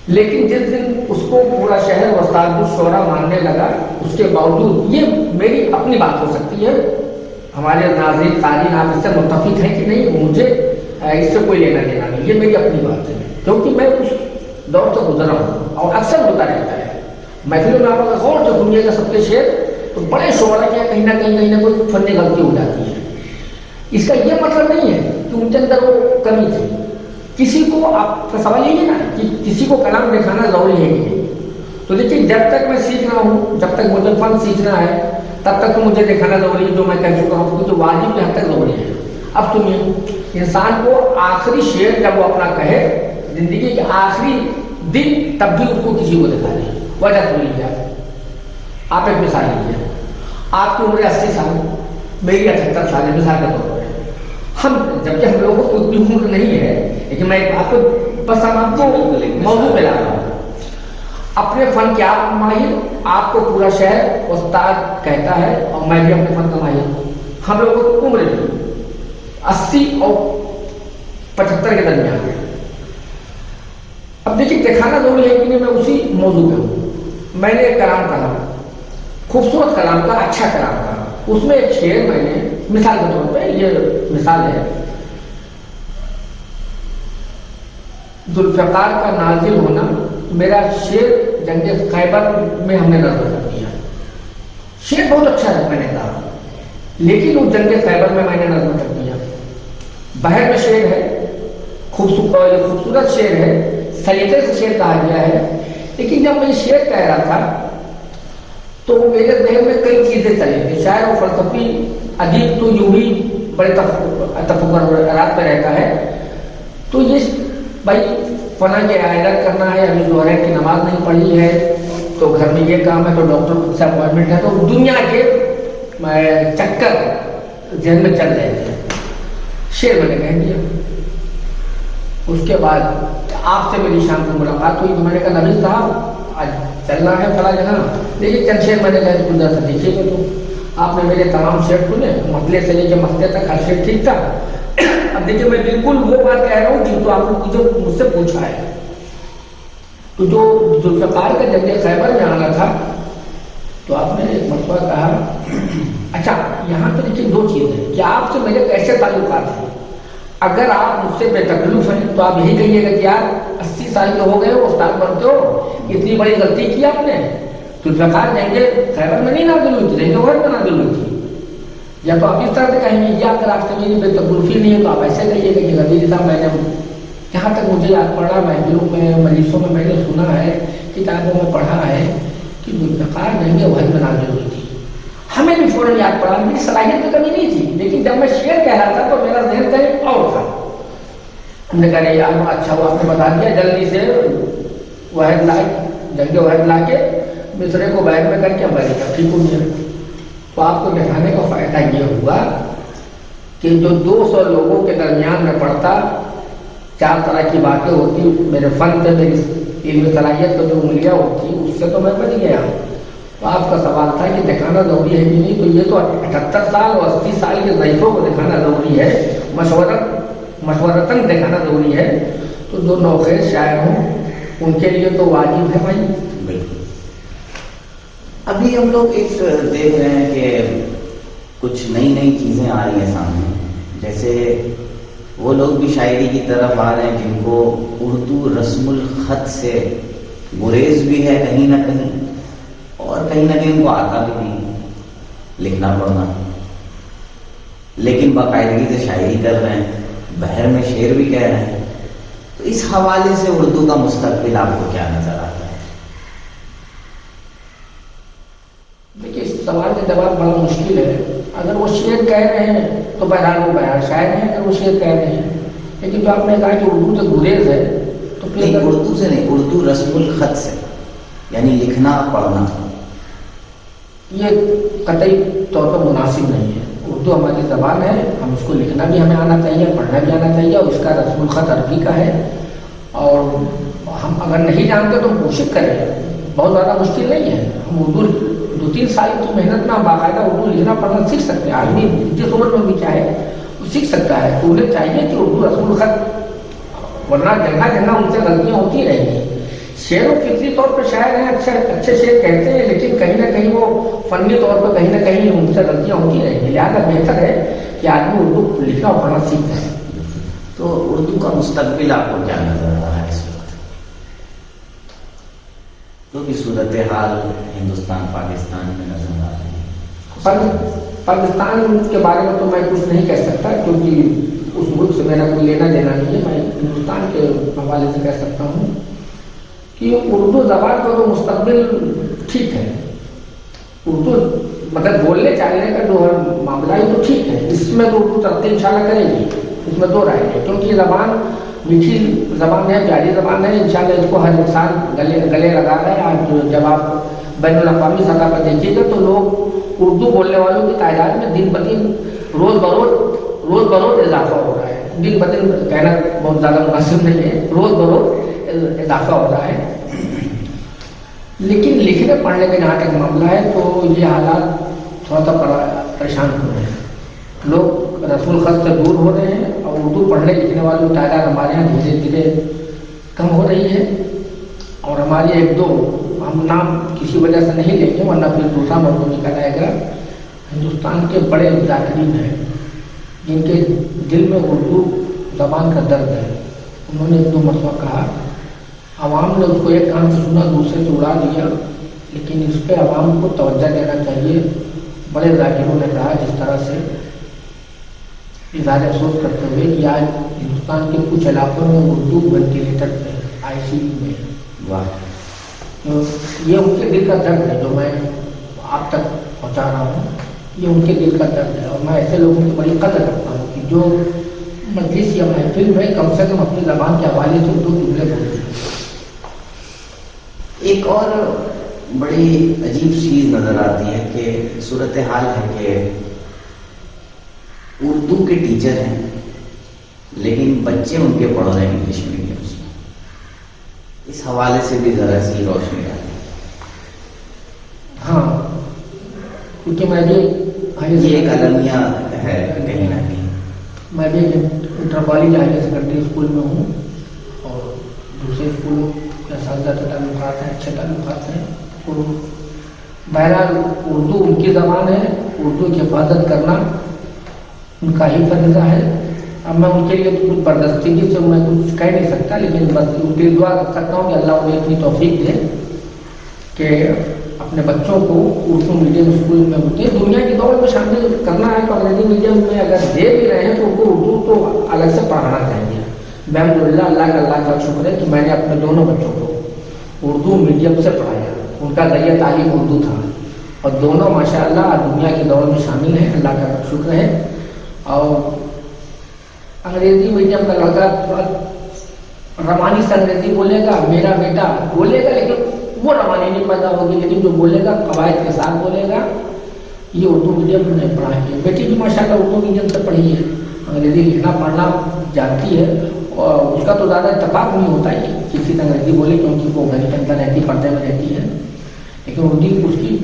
لیکن جس دن اس کو پورا شہر استاد الشعراء ماننے لگا، اس کے باوجود، یہ میری اپنی بات ہو سکتی ہے، ہمارے ناظرین قارئین آپ اس سے متفق ہیں کہ نہیں، مجھے اس سے کوئی لینا دینا نہیں، یہ میری اپنی بات ہے کیونکہ میں اس دور سے گزرا ہوں اور اکثر ہوتا رہتا ہے۔ محفلوں میں آپ اگر غور سے سنیے گا سب کے شعر تو بڑے شعراء کے کہیں نہ کوئی فنی غلطی ہو جاتی ہے۔ اس کا یہ مطلب نہیں ہے کہ ان کے اندر وہ کمی تھی۔ کسی کو، آپ کا سوال یہ ہے نا کہ کسی کو کلام دکھانا ضروری ہے کہ نہیں، تو دیکھیے جب تک میں سیکھ رہا ہوں، جب تک مجھے فن سیکھنا ہے تب تک تو مجھے دکھانا ضروری ہے، جو میں کہہ چکا ہوں کیونکہ واجب کی حد تک ضروری ہے۔ اب سنیے، انسان کو آخری شعر جب وہ اپنا کہے زندگی کے آخری دن، تب بھی اس کو کسی کو دکھا دیں، وجہ سن لیجیے۔ آپ ایک مثال لیجیے، آپ کی عمر 80 سال، میری 78 سال ہے، مثال کے طور پر ہم، جبکہ ہم لوگوں کو اتنی عمر نہیں ہے، لیکن میں آپ کو بس آپ کو موضوع پہ لا رہا ہوں۔ اپنے فن کے آپ ماہر، آپ کو پورا شہر استاد کہتا ہے اور میں بھی اپنے فن کا ماہر ہوں۔ ہم لوگوں کی عمر بھی 80 اور 75 کے درمیان ہے۔ اب دیکھیے دکھانا ضروری ہے کہ نہیں، میں اسی موضوع پہ ہوں۔ میں نے ایک کلام کہا، خوبصورت کلام کا، اچھا کلام کا، اس میں ایک شعر میں نے مثال کے طور پہ، یہ مثال ہے، ذوالفقار کا نازل ہونا، میرا شعر جنگ خیبر میں ہم نے نظر کر دیا، شعر بہت اچھا ہے میں نے کہا، لیکن اس جنگ خیبر میں نے نظر کر دیا۔ بحر میں شعر ہے، خوبصورت شعر ہے، سلیقے سے شعر کہا گیا ہے، لیکن جب میں شعر کہہ رہا تھا تو میرے ذہن میں کئی چیزیں چلی تھیں۔ شاعر اور فلسفی ادیب تو یوں ہی بڑے تفکرات پہ رہتا ہے، تو یہ بھائی فلاں کی عیادت کرنا ہے، ابھی ظہر کی نماز نہیں پڑھی ہے تو گھر میں یہ کام ہے، تو ڈاکٹر سے اپوائنٹمنٹ ہے، تو دنیا کے چکر ذہن میں چل رہے تھے۔ شعر میں نے کہہ دیا۔ اس کے بعد آپ سے میری شام کو ملاقات ہوئی تو میں نے کہا نبی صاحب آج چلنا ہے فلاں جگہ، لیکن چند شعر میں نے کہا گزر سے دیکھیے گا، تو آپ نے میرے تمام شعر سنے، مسئلے سے لے کے مسئلے تک ہر شعر ٹھیک تھا۔ اب دیکھیے میں بالکل وہ بات کہہ رہا ہوں جن کو آپ نے مجھ سے پوچھا ہے۔ تو جو ذوالفقار کا جنگ خیبر میں آنا تھا تو آپ نے ایک مرتبہ کہا، اچھا یہاں پہ دیکھیے 2 چیزیں کہ آپ سے میرے کیسے تعلقات ہیں۔ اگر آپ مجھ سے بے تکلف ہیں تو آپ یہی کہیے گا کہ یار 80 سال کے ہو گئے ہو، استاد بنتے ہو، اتنی بڑی غلطی کی آپ نے۔ ذوالفقار جنگ خیبر میں نہیں نازل ہوئی تھی، جنگ احد میں نازل ہوئی تھی۔ یا تو آپ اس طرح سے کہیں گے، یا اگر آپ سے میری بے تکلفی نہیں ہے تو آپ ایسے کہیے گا کہ غزیر صاحب میں نے، جہاں تک مجھے یاد پڑا، محفلوں میں مجلسوں میں نے سنا ہے، کتابوں میں پڑھا ہے کہ ذوالفقار جنگ احد میں نازل ہوئی تھی۔ ہمیں بھی فوراً یاد پڑا، میری صلاحیت میں کمی نہیں تھی، لیکن جب میں شعر کہہ رہا تھا تو میرا ذہن کہیں اور تھا۔ ہم نے کہا نہیں یار اچھا وہ آپ نے بتا دیا، جلدی سے وحد لا، جنگ وحد لا کے مصرے کو بیگ میں کر کے امریکہ ٹھیک ہو گیا۔ تو آپ کو دکھانے کا فائدہ یہ ہوا کہ جو 200 لوگوں کے درمیان میں پڑھتا، 4 طرح کی باتیں ہوتی، میرے فن پہ میری علم صلاحیت کو جو انگلیاں ہوتی، اس سے تو میں بچ گیا۔ تو آپ کا سوال تھا کہ دکھانا ضروری ہے کہ نہیں، تو یہ تو 78 سال اور 80 سال کے ضعیفوں کو دکھانا ضروری ہے، مشورتاً دکھانا ضروری ہے۔ تو جو نوخیز شاعر ہوں ان کے لیے تو واجب ہے بھائی۔ بالکل۔ ابھی ہم لوگ ایک دیکھ رہے ہیں کہ کچھ نئی چیزیں آ رہی ہیں سامنے، جیسے وہ لوگ بھی شاعری کی طرف آ رہے ہیں جن کو اردو رسم الخط سے گریز بھی ہے کہیں نہ کہیں، اور کہیں نہ کہیں ان کو آتا بھی نہیں لکھنا پڑھنا۔ لیکن باقاعدگی سے شاعری کر رہے ہیں، بحر میں شعر بھی کہہ رہے ہیں. تو اس حوالے سے اردو کا مستقبل آپ کو کیا نظر آتا ہے؟ دیکھیے اس سوال کا جواب بڑا مشکل ہے. اگر وہ شعر کہہ رہے ہیں تو بہرحال وہ بہار شاعر ہیں اگر وہ شعر کہہ رہے ہیں. لیکن جو آپ نے کہا کہ اردو سے گریز ہے تو نہیں، اردو سے نہیں، اردو رسم الخط سے، یعنی لکھنا پڑھنا. یہ قطعی طور پر مناسب نہیں ہے. اردو ہماری زبان ہے، ہم اس کو لکھنا بھی ہمیں آنا چاہیے، پڑھنا بھی آنا چاہیے، اور اس کا رسم الخط عربی کا ہے. اور ہم اگر نہیں جانتے تو کوشش کریں، بہت زیادہ مشکل نہیں ہے. ہم اردو 2-3 سال کی محنت میں باقاعدہ اردو لکھنا پڑھنا سیکھ سکتے ہیں. آدمی جس عمر میں بھی چاہے وہ سیکھ سکتا ہے. تو انہیں چاہیے کہ اردو رسم الخط، ورنہ جگہ جگہ ان سے غلطیاں ہوتی رہیں گی. شعر و فطری طور پر شاعر ہیں، اچھے شعر کہتے ہیں، لیکن کہیں نہ کہیں وہ فنی طور پر کہیں نہ کہیں ان سے غلطیاں ہوتی رہیں گی. لہٰذا بہتر ہے کہ آدمی اردو لکھنا اور پڑھنا سیکھ جائے. تو اردو کا مستقبل آپ کو کیا نظر آ رہا ہے اس وقت؟ جو بھی صورتحال ہندوستان پاکستان میں نظر آ رہی ہے. پاکستان کے بارے میں تو میں کچھ نہیں کہہ سکتا، کیونکہ اس ملک سے میرا کوئی لینا دینا نہیں ہے. میں ہندوستان کے حوالے سے کہہ سکتا ہوں کہ اردو زبان کا تو مستقبل ٹھیک ہے. اردو مطلب بولنے چالنے کا جو معاملہ ہے تو ٹھیک ہے، اس میں تو اردو ترقی انشاءاللہ کرے گی، اس میں دو رائے ہے. کیونکہ یہ زبان میٹھی زبان ہے، پیاری زبان ہے. انشاءاللہ اس کو ہر انسان گلے لگا رہا ہے. آج جب آپ بین الاقوامی سطح پر دیکھیے گا تو لوگ اردو بولنے والوں کی تعداد میں دن بدن روز بروز اضافہ ہو رہا ہے. دن بدن کہنا بہت زیادہ مناسب نہیں ہے، روز بروز اضافہ ہو رہا ہے. لیکن لکھنے پڑھنے کا جہاں تک معاملہ ہے تو یہ حالات تھوڑا سا پریشان ہو رہے ہیں. لوگ رسم الخط سے دور ہو رہے ہیں اور اردو پڑھنے لکھنے والوں کی تعداد ہمارے یہاں دھیرے دھیرے کم ہو رہی ہے. اور ہماری ایک دو، ہم نام کسی وجہ سے نہیں لیں گے ورنہ پھر دوسرا موضوع نکل آئے گا، ہندوستان کے بڑے ذاکرین ہیں جن کے دل میں اردو زبان کا درد ہے. انہوں نے 1-2 مرتبہ کہا، عوام نے اس کو ایک کان سے سنا دوسرے سے اڑا دیا، لیکن اس پہ عوام کو توجہ دینا چاہیے. بڑے ذاکروں نے کہا، جس طرح سے اظہار افسوس کرتے ہوئے کہ آج ہندوستان کے کچھ علاقوں میں اردو وینٹیلیٹر پہ ICU میں. یہ ان کے دل کا درد ہے جو میں آپ تک پہنچا رہا ہوں. یہ ان کے دل کا درد ہے اور میں ایسے لوگوں کی بڑی قدر کرتا ہوں کہ جو مجلس یا محفل میں کم سے کم اپنی زبان کے حوالے سے 2 جملے بولتے ہیں. ایک اور بڑی عجیب چیز نظر آتی ہے کہ صورتحال ہے کہ اردو کے ٹیچر ہیں لیکن بچے ان کے پڑھ رہے ہیں انگلش میڈیم سے. اس حوالے سے بھی ذرا سی روشنی ڈالیں. ہاں، کیونکہ میں بھی یہ ایک المیہ ہے کہیں نہ کہیں. میں بھی inter college higher secondary school میں ہوں اور دوسرے اسکولوں کے اساتذہ سے تعلقات ہیں، اچھے تعلقات ہیں. بہرحال اردو ان کی زبان ہے، اردو کی حفاظت کرنا ان کا ہی فریضہ ہے. اب میں ان کے لیے کچھ بردستگی سے میں کچھ کہہ نہیں سکتا، لیکن بس ان کے دعا کر سکتا ہوں کہ اللہ انہیں اتنی توفیق دے کہ اپنے بچوں کو اردو میڈیم اسکول میں ہوتے دنیا کی دور میں شامل کرنا ہے تو انگریزی میڈیم میں اگر دے بھی رہے ہیں تو ان کو اردو تو الگ سے پڑھانا چاہیے. الحمدللہ اللہ کا شکر ہے کہ میں نے اپنے دونوں بچوں کو اردو میڈیم سے پڑھایا. ان کا ذریعہ تعلیم اردو تھا اور دونوں ماشاءاللہ دنیا کے دور میں شامل ہیں، اللہ کا شکر ہے. اور انگریزی میڈیم کا لڑکا تھوڑا روانی سے انگریزی بولے گا، میرا بیٹا بولے گا لیکن وہ روانی نہیں پیدا ہوگی، لیکن جو بولے گا قواعد کے ساتھ بولے گا. یہ اردو میڈیم میں نہیں پڑھا ہے. بیٹی بھی ماشاءاللہ اردو میڈیم سے پڑھی ہے، انگریزی لکھنا پڑھنا جانتی ہے اور اس کا تو زیادہ اتفاق نہیں ہوتا ہے کسی سے انگریزی بولے کیونکہ وہ گھر کے اندر رہتی، پردے میں رہتی ہے. لیکن اردو اس کی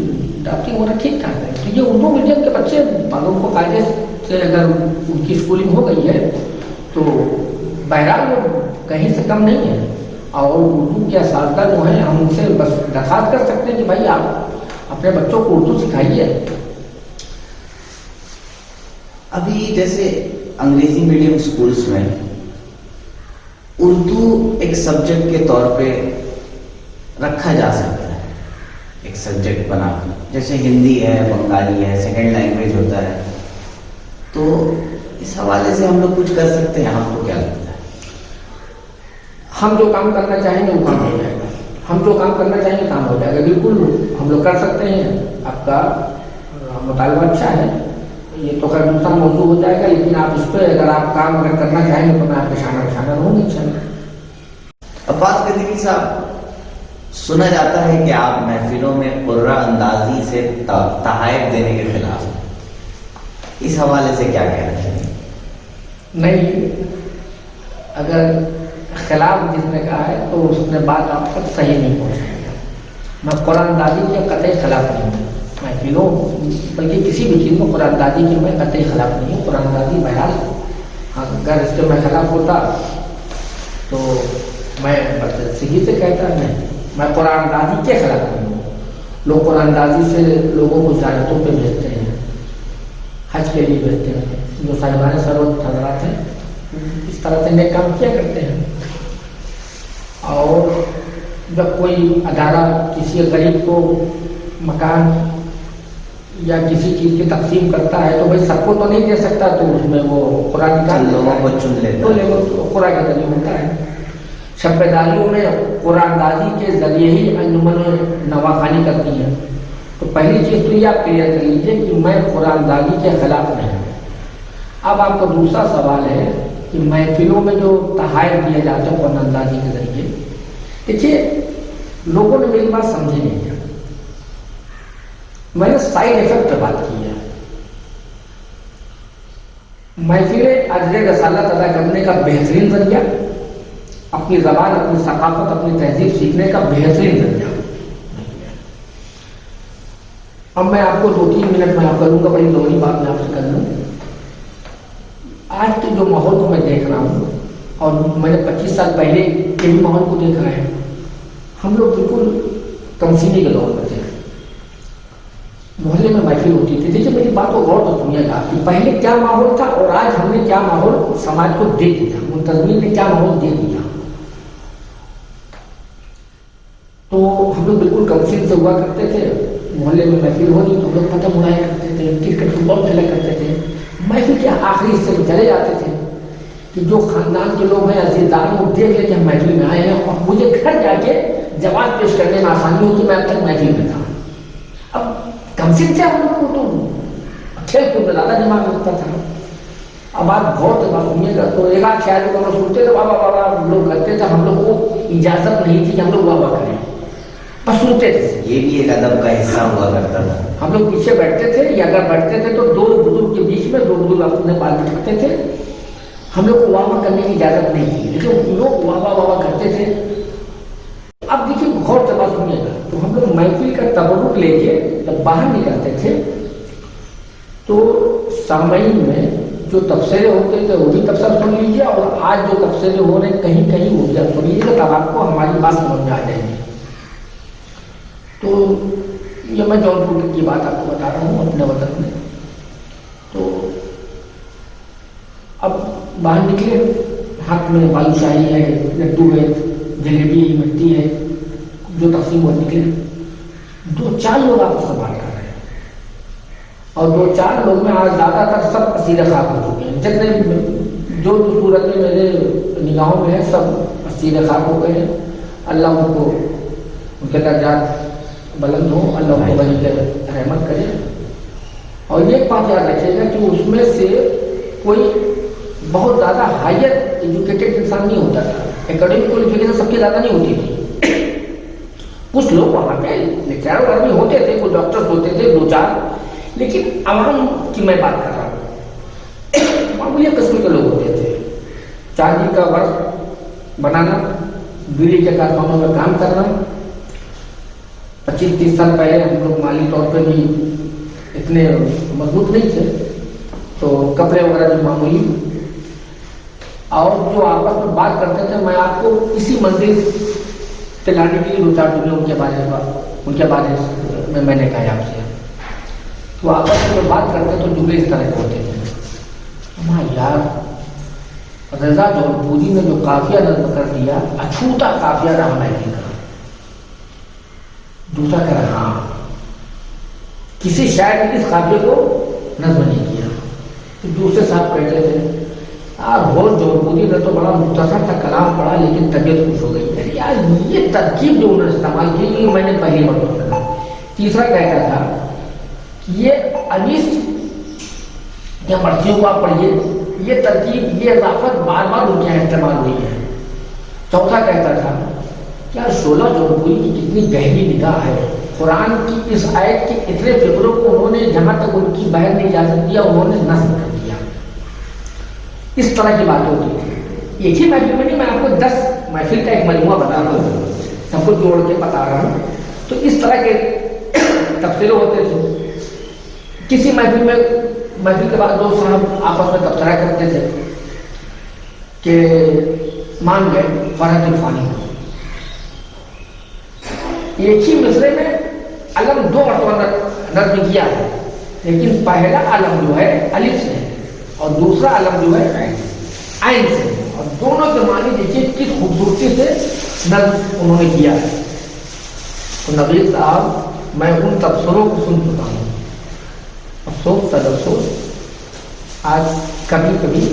ڈاکٹنگ ہونا ٹھیک ٹھاک ہے. تو یہ اردو میڈیم کے بچے اگر کو قاعدے سے اگر ان کی اسکولنگ ہو گئی ہے تو بہرحال وہ کہیں سے کم نہیں ہے. اور اردو کے اساتذہ جو ہیں ہم ان سے بس درخواست کر سکتے ہیں کہ بھائی آپ اپنے بچوں کو اردو سکھائیے. ابھی جیسے انگریزی میڈیم اسکولس میں اردو ایک سبجیکٹ کے طور پہ رکھا جا سکتا ہے، ایک سبجیکٹ بنا کے، جیسے ہندی ہے، بنگالی ہے، سیکنڈ لینگویج ہوتا ہے. تو اس حوالے سے ہم لوگ کچھ کر سکتے ہیں؟ آپ کو کیا لگتا ہے؟ ہم جو کام کرنا چاہیں گے وہ کام ہو جائے گا. ہم جو کام کرنا چاہیں گے کام ہو جائے گا. بالکل ہم لوگ کر سکتے ہیں. آپ کا مطالبہ اچھا ہے. یہ تو خیر دوسرا موضوع ہو جائے گا، لیکن آپ اس پہ اگر آپ کام اگر کرنا چاہیں گے تو میں آپ کے شانہ رہوں گی. چلیں. عباس قادری صاحب، سنا جاتا ہے کہ آپ محفلوں میں قرہ اندازی سے تحائف دینے کے خلاف ہیں. اس حوالے سے کیا کہنا چاہیے؟ نہیں، اگر خلاف جس نے کہا ہے تو اس نے بات آپ تک صحیح نہیں پہنچائی ہے. میں قرآن اندازی کے قطعی خلاف نہیں ہوں محفلوں، بلکہ کسی بھی چیز میں قرآن اندازی کے میں قطعی خلاف نہیں ہوں. قرآن اندازی بہرحال اگر اس کے میں خلاف ہوتا تو میں بدترسی سے کہتا نہیں. میں قرآن اندازی کے خلاف نہیں ہوں. لوگ قرآن اندازی سے لوگوں کو زیارتوں پہ بھیجتے ہیں، حج کے لیے بھیجتے ہیں. جو صاحبان سروت حضرات ہیں اس طرح سے نیک کام کیا کرتے ہیں. اور جب کوئی ادارہ کسی غریب کو مکان یا کسی چیز کی تقسیم کرتا ہے تو بھائی سب کو تو نہیں دے سکتا، تو اس میں وہ قرآن نکال لوگوں کو چن لیتا ہے. تو قرآن کے ذریعے ہوتا ہے. شب داریوں میں قرآن اندازی کے ذریعے ہی انجمن نواخوانی کرتی ہیں. تو پہلی چیز تو یہ آپ کلیئر کر لیجیے کہ میں قرآن اندازی کے خلاف نہیں ہوں. اب آپ کا دوسرا سوال ہے کہ محفلوں میں جو تحائف دیے جاتے ہیں قرآن اندازی کے ذریعے، دیکھیے لوگوں نے میری بات سمجھی نہیں ہے. میں نے سائڈ افیکٹ پہ بات کی ہے. محفلیں اجر رسالت ادا کرنے کا بہترین ذریعہ، اپنی زبان، اپنی ثقافت، اپنی تہذیب سیکھنے کا بہترین ذریعہ. اب میں آپ کو 2-3 منٹ میں آپ کروں گا، بڑی دوہری بات میں آپ سے کر لوں. آج کے جو ماحول کو میں دیکھ رہا ہوں اور میں نے 25 سال پہلے کے بھی ماحول کو دیکھا ہے، ہم لوگ بالکل کمسینی کے دور میں تھے. محلے میں محفل ہوتی تھی. دیکھیے میری بات کو غور سے سنیے گا کہ پہلے کیا ماحول تھا اور آج ہم نے کیا ماحول سماج کو دے دیا، منتظمین نے کیا ماحول دے دیا. تو ہم لوگ بالکل کمسین سے ہوا کرتے تھے. محلے میں محفل ہو رہی تو ہم لوگ پتنگ اڑایا کرتے تھے، کرکٹ فٹ بال کھیلا کرتے تھے. محفل کے آخری حصے میں چلے جاتے تھے کہ جو خاندان کے لوگ ہیں عزیزدار وہ دیکھ لیں کہ ہم محفل میں آئے ہیں اور مجھے گھر جا کے جواب پیش کرنے میں آسانی ہوتی. میں اب تک محفل میں تھا. اب کمسین سے ہم لوگ کو تو کھیل کود میں زیادہ دماغ لگتا تھا. اب آپ غور سے بات سنیے گا تو ایک آدھ شاید کو ہم لوگ سنتے تھے بابا بابا لوگ لگتے تھے. ہم لوگ کو اجازت نہیں تھی کہ ہم لوگ بابا کریں، بس سنتے تھے. یہ بھی ایک ادب کا حصہ ہوا کرتا تھا. ہم لوگ پیچھے بیٹھتے تھے یا اگر بیٹھتے تھے تو 2 بزرگ کے بیچ میں 2 بزرگ اپنے بال بٹھاتے تھے. ہم لوگ کو واہ کرنے کی اجازت نہیں تھی، لیکن لوگ واہ کرتے تھے. اب دیکھیے غور سے بات سنیے گا تو ہم لوگ محفل کا تبرک لے کے جب باہر نکلتے تھے تو سامعین میں جو تبصرے ہوتے تھے وہ بھی تبصرہ سن لیجیے، اور آج جو تبصرے ہو رہے ہیں کہیں کہیں وہ بھی آپ سن لیجیے، تب آپ کو ہماری بات سمجھ میں آ جائے گی. تو یہ میں جونپور کی بات آپ کو بتا رہا ہوں اپنے وطن میں. تو اب باہر نکلے، ہاتھ میں بالو شاہی ہے، لڈو ہے، جلیبی ہے، مٹی ہے، جو تقسیم ہو نکلے. 2-4 لوگ آپس میں بات کر رہے ہیں اور 2-4 لوگ میں آج زیادہ تر سب اسیر خواب ہو چکے ہیں. جتنے جو صورتیں میرے نگاہوں میں ہیں سب اسیر خواب ہو گئے ہیں. اللہ ان کو ان کے درجات بلند ہو، اللہ ان کو بڑی رحمت کرے. اور یہ بات یاد رکھیے گا کہ اس میں سے کوئی بہت زیادہ ہائر ایجوکیٹڈ انسان نہیں ہوتا تھا. اکیڈمک کوالیفیکیشن سب کی زیادہ نہیں ہوتی تھی. کچھ لوگ وہاں پہ لیکچرر وغیرہ بھی ہوتے تھے، کچھ ڈاکٹرز ہوتے تھے 2-4، لیکن عوام کی میں بات کر رہا ہوں. معمولی قسم کے لوگ ہوتے تھے. چاندی کا ورق بنانا، بیڑی کے کارخانوں میں کام کرنا. 25-30 سال پہلے ہم لوگ مالی طور پہ بھی اتنے مضبوط نہیں تھے تو کپڑے وغیرہ بھی معمولی. اور جو آپس میں بات کرتے تھے میں آپ کو اسی منزل پہ لانے کے لیے 2-4 جملے ان کے بارے میں نے کہا آپ سے. تو آپس میں بات کرتے تو جملے اس طرح کے ہوتے تھے. ہاں یار رضا جونپوری نے جو قافیہ نظم کر دیا، اچھوتا قافیہ رہا محفل کا. دوسرا کہہ رہا ہاں کسی شاعر نے اس قافیے کو نظم نہیں کیا. تو دوسرے صاحب کہتے تھے روز جوہرپوری نے تو بڑا مختصر تھا کلام پڑھا لیکن طبیعت خوش ہو گئی. یار یہ ترکیب جو انہوں نے استعمال کی یہ میں نے پہلی مرتبہ سنا. تیسرا کہتا تھا کہ یہ انیس یا مرثیوں کو آپ پڑھیے, یہ ترکیب یہ اضافت بار بار ان کے یہاں استعمال ہوئی ہے. چوتھا کہتا تھا کیا شعلہ جوہرپوری کی کتنی گہری نگاہ ہے, قرآن کی اس آیت کے اتنے فکروں کو انہوں نے جہاں تک ان کی باہر نہیں جا سکتی انہوں نے نصب کر دیا. اس طرح کی باتیں ہوتی تھی. ایک ہی محفل میں نہیں, میں آپ کو 10 محفل کا ایک مجموعہ بتا رہا ہوں, سب کو جوڑ کے بتا رہا ہوں. تو اس طرح کے تبصرے ہوتے تھے. کسی محفل کے بعد دو صاحب آپس میں تبصرہ کرتے تھے کہ مان گئے فرحت الفانی. ایک ہی مصرے میں علم 2 مرتبہ نظم کیا ہے, لیکن پہلا علم جو ہے الف سے اور دوسرا علم جو ہے عین سے, اور دونوں کے معنی دیکھیے کس خوبصورتی سے نظم انہوں نے کیا ہے. تو نبیل صاحب میں ان تبصروں کو سن چکا ہوں. افسوس تجسس آج کبھی کبھی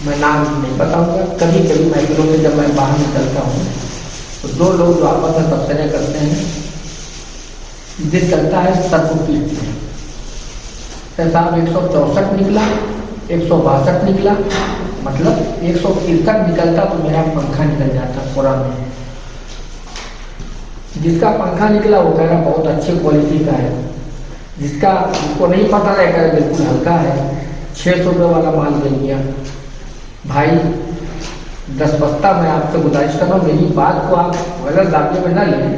میں نام نہیں بتاؤں گا, کبھی کبھی محفلوں سے جب میں باہر نکلتا ہوں تو 2 لوگ جو آپس میں تبصرے کرتے ہیں دل چلتا ہے سر کو پیٹتے ہیں. صاحب 164 نکلا, 162 نکلا, مطلب 163 نکلتا تو میرا پنکھا نکل جاتا قرآن میں. جس کا پنکھا نکلا وہ کہہ رہا بہت اچھی کوالٹی کا ہے, جس کو نہیں پتا رہے گا بالکل ہلکا ہے, 600 روپے والا مال مل گیا. بھائی 10 بستہ میں آپ سے گزارش کر رہا ہوں, میری بات کو آپ غلط دعوے میں نہ لیں.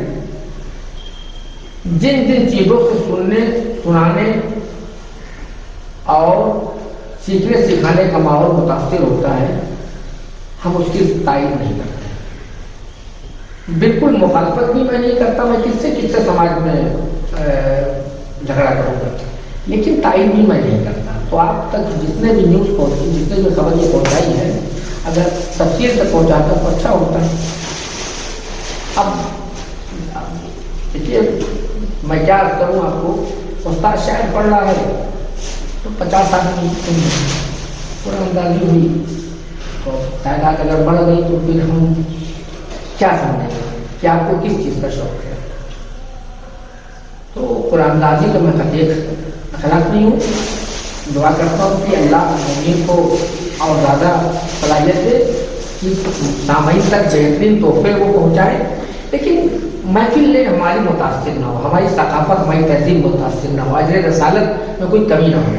جن چیزوں سے سننے سنانے اور سیکھنے سکھانے کا ماحول متاثر ہوتا ہے ہم اس کی تائید نہیں کرتے. بالکل مخالفت بھی میں نہیں کرتا, میں کس سے سماج میں جھگڑا کروں گا, لیکن تائید بھی میں نہیں کرتا. تو آپ تک جتنے بھی نیوز پہنچی, جتنے بھی خبر یہ پہنچائی ہے, اگر تفصیل تک پہنچاتا تو اچھا ہوتا ہے. اب دیکھیے میں کیا کروں آپ کو, استاد شاید پڑھ رہا ہے تو 50 آدمی قرآن اندازی ہوئی تو تعداد اگر بڑھ گئی تو پھر ہم کیا سمجھیں گے کہ آپ کو کس چیز کا شوق ہے. تو قرآن اندازی تو میں خطیق خلاف نہیں ہوں. دعا کرتا ہوں کہ اللہ مومن کو اور زیادہ صلاحیت دے کہ سامعین تک بہترین تحفے وہ پہنچائے, لیکن محفل نے ہماری متاثر نہ ہو, ہماری ثقافت ہماری تہذیب متاثر نہ ہو, اجر رسالت میں کوئی کمی نہ ہو.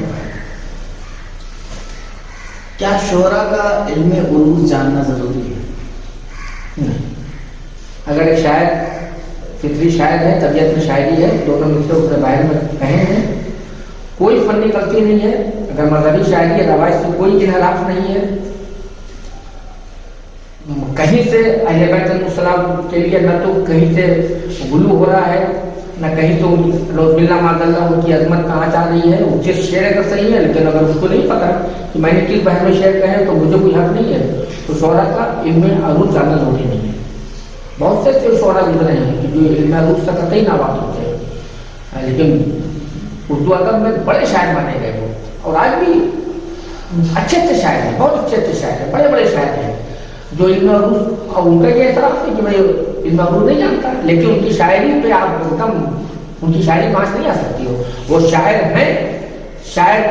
کیا شعرا کا علم عروض جاننا ضروری ہے؟ اگر ایک شاعر فطری شاعر ہے, طبیعت میں شاعری ہے, دونوں مصرے اس نے باہر میں کہے ہیں, کوئی فنی غلطی نہیں ہے. اگر مذہبی شاعری ہے روایت سے کوئی انحراف نہیں ہے, کہیں سے اہل بیت علیہ السلام کے لیے نہ تو کہیں سے غلو ہو رہا ہے, نہ کہیں تو روز باللہ معاذ اللہ ان کی عظمت کہاں جا رہی ہے. وہ جس شعر کا صحیح ہے, لیکن اگر اس کو نہیں پتا کہ میں نے کس بحر میں شعر کہے تو مجھے کوئی حق نہیں ہے. تو شعرا کا علم عروض جاننا ضروری نہیں ہے. بہت سے ایسے شعرا گزرے ہیں کہ جو علم عروض سے قطعی ناواقف تھے, لیکن اردو ادب میں بڑے شاعر مانے گئے وہ, اور آج بھی اچھے شاعر ہیں, بہت اچھے شاعر ہیں, بڑے شاعر ہیں جو علم عروض, اور ان کا یہ اعتراف ہے کہ میں علم عروض نہیں جانتا, لیکن ان کی شاعری پہ آپ ایک دم ان کی شاعری پانچ نہیں آ سکتی ہو. وہ شاعر ہیں, شاعر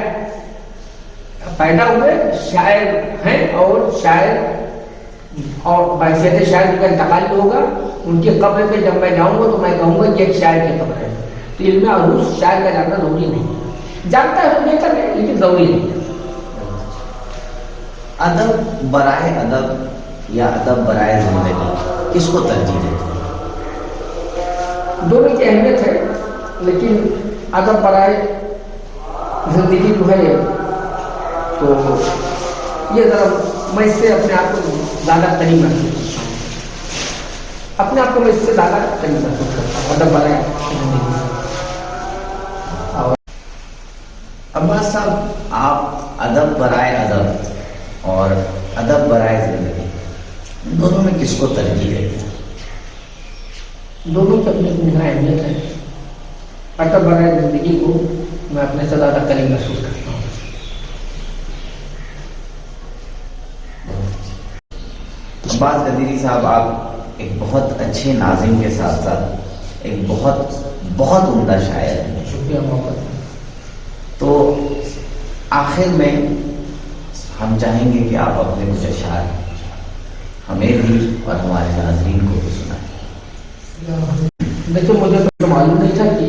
پیدا ہوئے, شاعر ہیں, اور شاعر اور بحیثیت شاعر کا انتقال ہوگا. ان کی قبر پہ جب میں جاؤں گا تو میں کہوں گا کہ ایک شاعر کی قبر ہے. تو علم عروض شاعر کا جاننا ضروری نہیں ہے, جانتا ہے تو بہتر ہے لیکن ضروری نہیں ہے. ادب برائے ادب یا ادب برائے زندگی, کس کو ترجیح دیتے ہیں؟ دونوں کی اہمیت ہے, لیکن ادب برائے زندگی جو ہے تو یہ ذرا میں اس سے اپنے آپ کو زیادہ قریب محسوس کرتا ہوں, اپنے آپ کو میں اس سے زیادہ قریب محسوس کرتا ہوں ادب برائے زندگی. عباس صاحب, آپ ادب برائے ادب اور ادب برائے زندگی دونوں میں کس کو ترجیح دیتے ہیں؟ دونوں کی اپنی اپنی اہمیت ہے. ادب برائے زندگی کو میں اپنے سے زیادہ قریب محسوس کرتا ہوں. عباس قدیری صاحب، آپ ایک بہت اچھے ناظم کے ساتھ ساتھ ایک بہت بہت عمدہ شاعر ہیں. شکریہ محبت. تو آخر میں ہم چاہیں گے کہ آپ اپنے کچھ اشعار ہمیں بھی اور ہمارے ناظرین کو بھی سنائیں. دیکھیے مجھے تو معلوم نہیں تھا کہ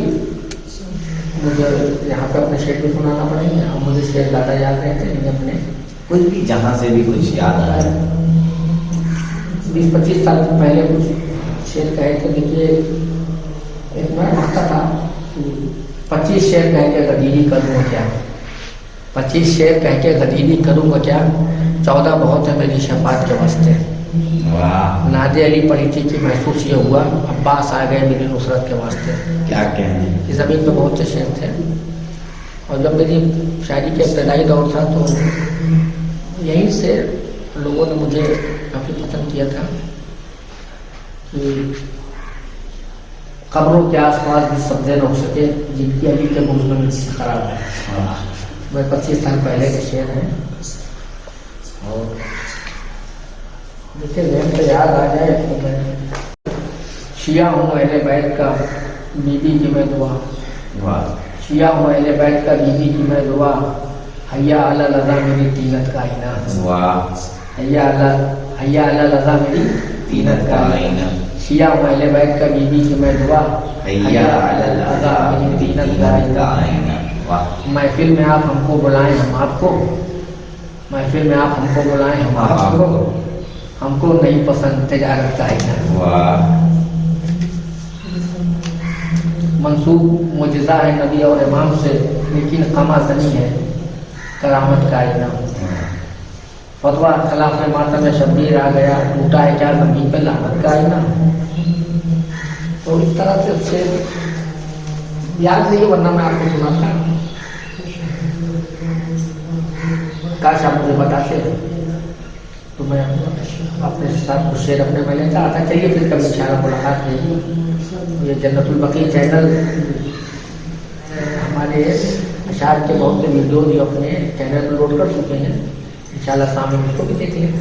مجھے یہاں پہ اپنے شعر بھی سنانا پڑیں گے. مجھے شعر زیادہ یاد رہتے ہیں اپنے کچھ بھی جہاں سے بھی کچھ یاد آ رہا ہے. 20-25 سال پہلے کچھ شعر کہے تھے. دیکھیے ایک میں وقت تھا 25 شعر کہہ کے غدیری کروں گا کیا، 25 شعر کہہ کے غدیری کروں گا کیا، 14 بہت ہے میری شفاعت کے واسطے. ناد علی پڑھی تھی کہ محسوس یہ ہوا عباس آ گئے میری نصرت کے واسطے. کیا کہنے. اس زمین پہ بہت سے شعر تھے. اور جب میری شاعری کے ابتدائی دور تھا تو یہیں سے لوگوں نے مجھے کافی پسند کیا تھا کہ قبروں کے آس پاس بھی سبزے نہ ہو سکے جن کی علی کے بغض میں مٹی خراب ہے. میں 25 سال پہلے کے شعر ہیں. اور دیکھیے ذہن پہ یاد آ جائے تو میں شیعہ ہوں اہل بیت کا بی بی کی میں دعا، شیعہ ہوں اہل بیت کا بی بی کی میں دعا، حیا علی لذا میری تینت کا آئینہ، حیا علی لذا میری تینت کا آئینہ، شیعہ ہوں اہل بیت کا بی بی کی میں دعا، حیا علی لذا میری تینت کا آئینہ. محفل میں آپ ہم کو بلائیں ہم آپ کو، محفل میں آپ ہم کو بلائیں ہم آپ کو، ہم کو نہیں پسند تجارت کا آئینہ. منسوب معجزہ ہے نبی اور امام سے لیکن قما زنی ہے کرامت کا آئینہ. فتویٰ خلاف ماتم شبیر آ گیا ٹوٹا ہے کیا زمین پہ لعنت کا آئینہ. تو اس طرح سے اس سے یاد نہیں ورنہ میں آپ کو سناتا. کاش آپ مجھے بتاتے تو میں اپنے ساتھ کچھ شعر اپنے میں لیتا آتا. چلیے پھر کبھی انشاءاللہ ملاقات ہوگی. یہ جنت البقیع چینل ہمارے اشعار کے بہت سے ویڈیوز یہ اپنے چینل پر لوڈ کر چکے ہیں. انشاءاللہ سامنے اس کو بھی دیکھ لیں.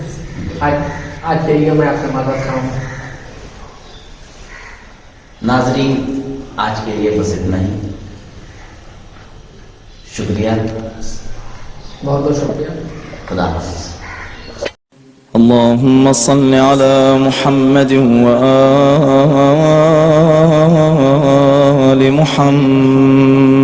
آج کے لیے میں آپ سے معذرت خواہ ہوں. ناظرین آج کے لیے بس اتنا ہی. شکریہ، بہت بہت شکریہ. خدا حافظ. اللهم صل على محمد وآل محمد.